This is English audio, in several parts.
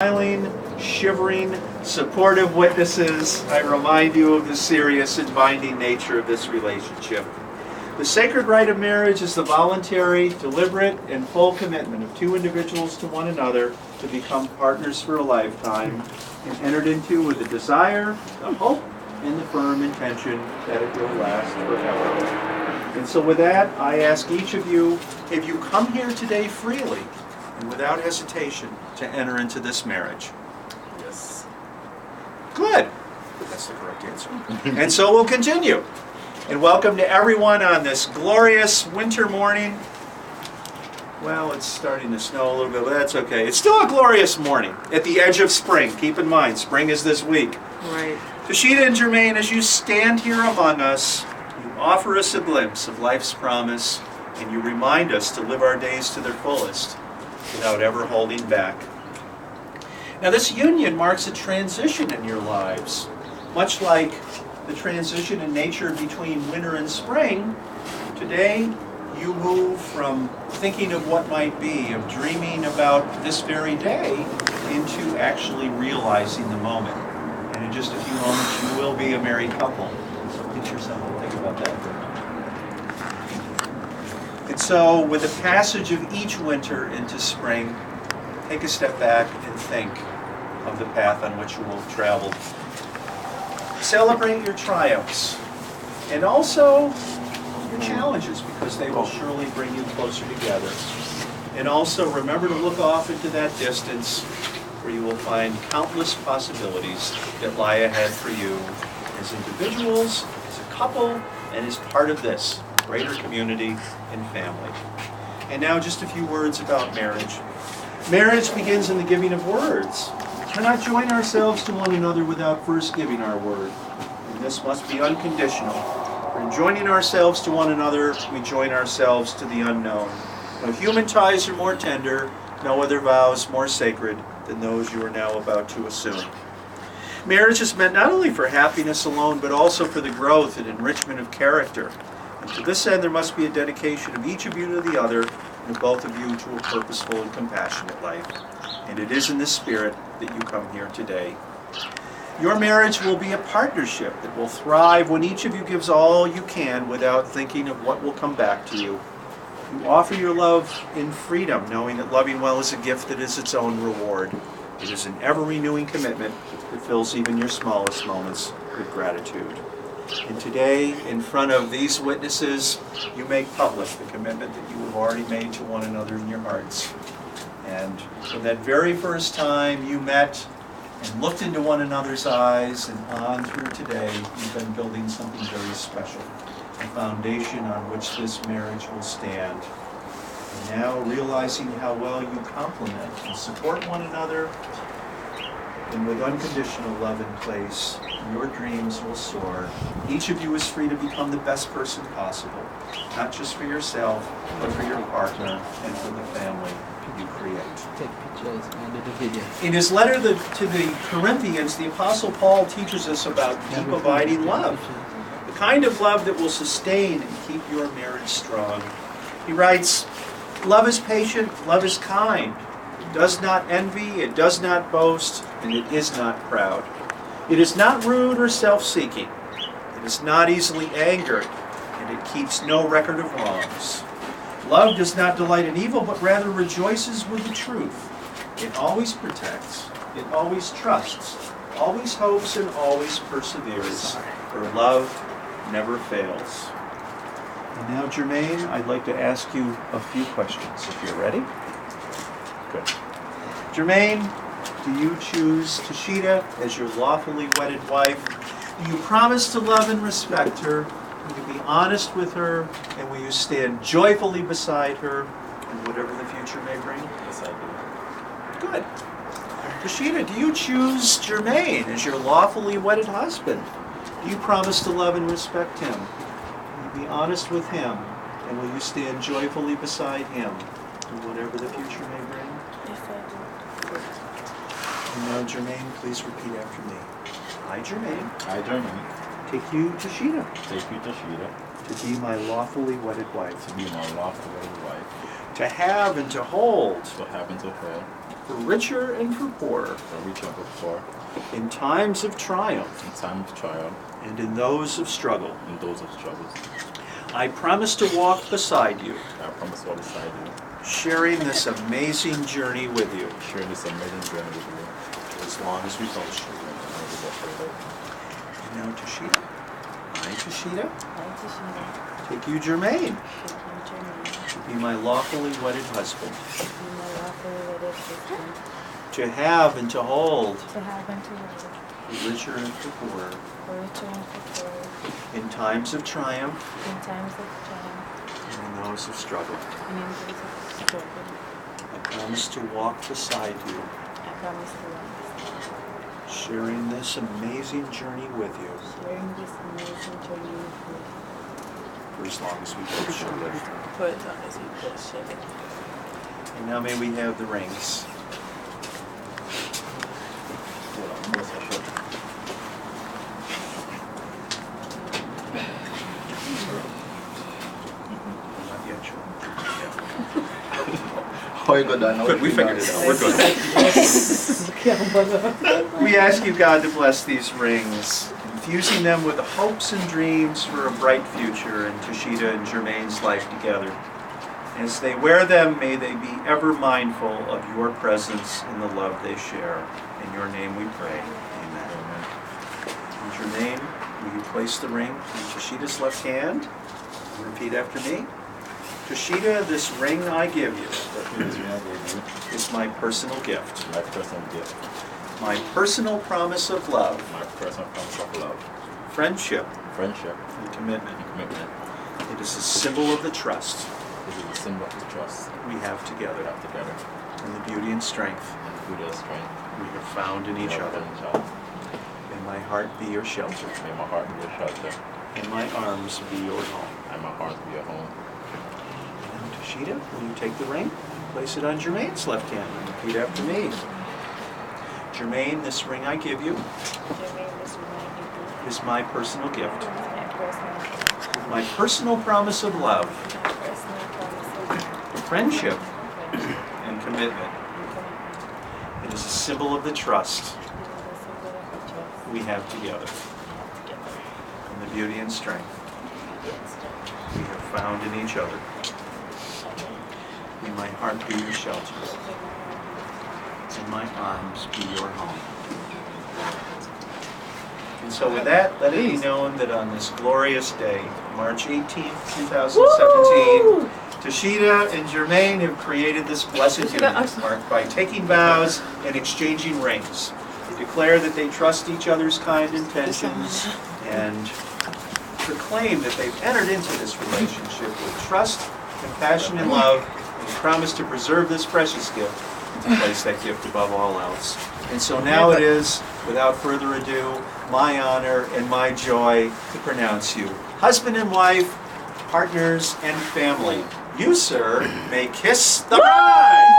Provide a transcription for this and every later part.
Smiling, shivering, supportive witnesses, I remind you of the serious and binding nature of this relationship. The sacred rite of marriage is the voluntary, deliberate, and full commitment of two individuals to one another to become partners for a lifetime, and entered into with the desire, the hope, and the firm intention that it will last forever. And so with that, I ask each of you, if you come here today freely and without hesitation, to enter into this marriage. Yes. Good. That's the correct answer. And so we'll continue. And welcome to everyone on this glorious winter morning. Well, it's starting to snow a little bit, but that's okay. It's still a glorious morning at the edge of spring. Keep in mind, spring is this week. Right. Tashita and Jermaine, as you stand here among us, you offer us a glimpse of life's promise, and you remind us to live our days to their fullest without ever holding back. Now, this union marks a transition in your lives. Much like the transition in nature between winter and spring, today you move from thinking of what might be, of dreaming about this very day, into actually realizing the moment. And in just a few moments, you will be a married couple. So get yourself and think about that for a moment. And so, with the passage of each winter into spring, take a step back and think of the path on which you will have traveled. Celebrate your triumphs and also your challenges, because they will surely bring you closer together. And also remember to look off into that distance where you will find countless possibilities that lie ahead for you as individuals, as a couple, and as part of this greater community and family. And now just a few words about marriage. Marriage begins in the giving of words. We cannot join ourselves to one another without first giving our word. And this must be unconditional. For in joining ourselves to one another, we join ourselves to the unknown. No human ties are more tender, no other vows more sacred than those you are now about to assume. Marriage is meant not only for happiness alone, but also for the growth and enrichment of character. And to this end, there must be a dedication of each of you to the other, and of both of you to a purposeful and compassionate life. And it is in this spirit that you come here today. Your marriage will be a partnership that will thrive when each of you gives all you can without thinking of what will come back to you. You offer your love in freedom, knowing that loving well is a gift that is its own reward. It is an ever-renewing commitment that fills even your smallest moments with gratitude. And today, in front of these witnesses, you make public the commitment that you have already made to one another in your hearts. And from that very first time you met and looked into one another's eyes, and on through today, you've been building something very special, a foundation on which this marriage will stand. And now, realizing how well you complement and support one another, and with unconditional love in place, your dreams will soar. Each of you is free to become the best person possible, not just for yourself, but for your partner and for the family you create. Take pictures and do the video. In his letter to the Corinthians, the Apostle Paul teaches us about deep, abiding love, the kind of love that will sustain and keep your marriage strong. He writes, "Love is patient, love is kind. It does not envy, it does not boast, and it is not proud. It is not rude or self-seeking. It is not easily angered, and it keeps no record of wrongs. Love does not delight in evil, but rather rejoices with the truth. It always protects, it always trusts, always hopes, and always perseveres. For love never fails." And now, Jermaine, I'd like to ask you a few questions, if you're ready. Good. Jermaine, do you choose Tashita as your lawfully wedded wife? Do you promise to love and respect her? Will you be honest with her? And will you stand joyfully beside her in whatever the future may bring? Yes, I do. Good. Tashita, do you choose Jermaine as your lawfully wedded husband? Do you promise to love and respect him? Will you be honest with him? And will you stand joyfully beside him in whatever the future may bring? Yes, I do. Good. And now, Jermaine, please repeat after me. I, Jermaine, I, Jermaine, take you, Tashita, take you to Sheeta to be my lawfully wedded wife, to be my lawful wedded wife, to have and to hold to have and to hold for richer and for poorer, for rich and for poor, in times of triumph in time of trial, and in those of struggle. in those of struggles. I promise to walk beside you, I promise to walk beside you, sharing this amazing journey with you, sharing this amazing journey with you. as long as we both share. And now Tashita. I, Tashita, take you, Jermaine, to be my lawfully wedded husband, to have and to hold, for richer and for poorer, in times of triumph and in those of struggle. I promise to walk beside you, sharing this amazing journey with you, for as long as we both shall live. And now may we have the rings. Not yet, sure. How you got that? Good, we figured it out. We're good. We ask you, God, to bless these rings, infusing them with the hopes and dreams for a bright future in Tashita and Jermaine's life together. As they wear them, may they be ever mindful of your presence and the love they share. In your name we pray. Amen. And Jermaine, will you place the ring in Tashita's left hand? Repeat after me. Tashita, this ring I give you is my personal gift, My personal gift, my personal promise of love, my personal promise of love, friendship, friendship, and commitment. and commitment. It is a symbol of the trust This is the symbol of the trust we have we together have together, and the beauty and strength and the beauty and strength we have found in each we have other. in each other. May my heart be your shelter, May my heart be your shelter, and my arms be your home. and my heart be your home. And Tashita, will you take the ring and place it on Jermaine's left hand and repeat after me? Jermaine, this ring I give you is my personal gift, my personal promise of love, friendship, and commitment. It is a symbol of the trust we have together and the beauty and strength we have found in each other. May my heart be your shelter and my arms be your home. And so with that, let it be known that on this glorious day, March 18th, 2017, Tashita and Jermaine have created this blessed union marked by taking vows and exchanging rings. They declare that they trust each other's kind intentions and proclaim that they've entered into this relationship with trust, compassion, and love, and promise to preserve this precious gift and to place that gift above all else. And so now it is, without further ado, my honor and my joy to pronounce you husband and wife, partners, and family. You, sir, may kiss the bride!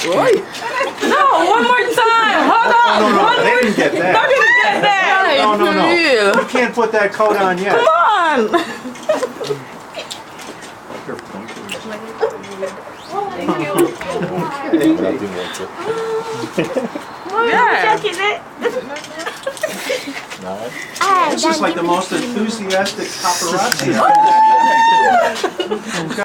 No, one more time. Hold on. No, they didn't get that. Didn't get that. No. You can't put that coat on yet. Come on. Yeah. Nice. This is like the most enthusiastic paparazzi.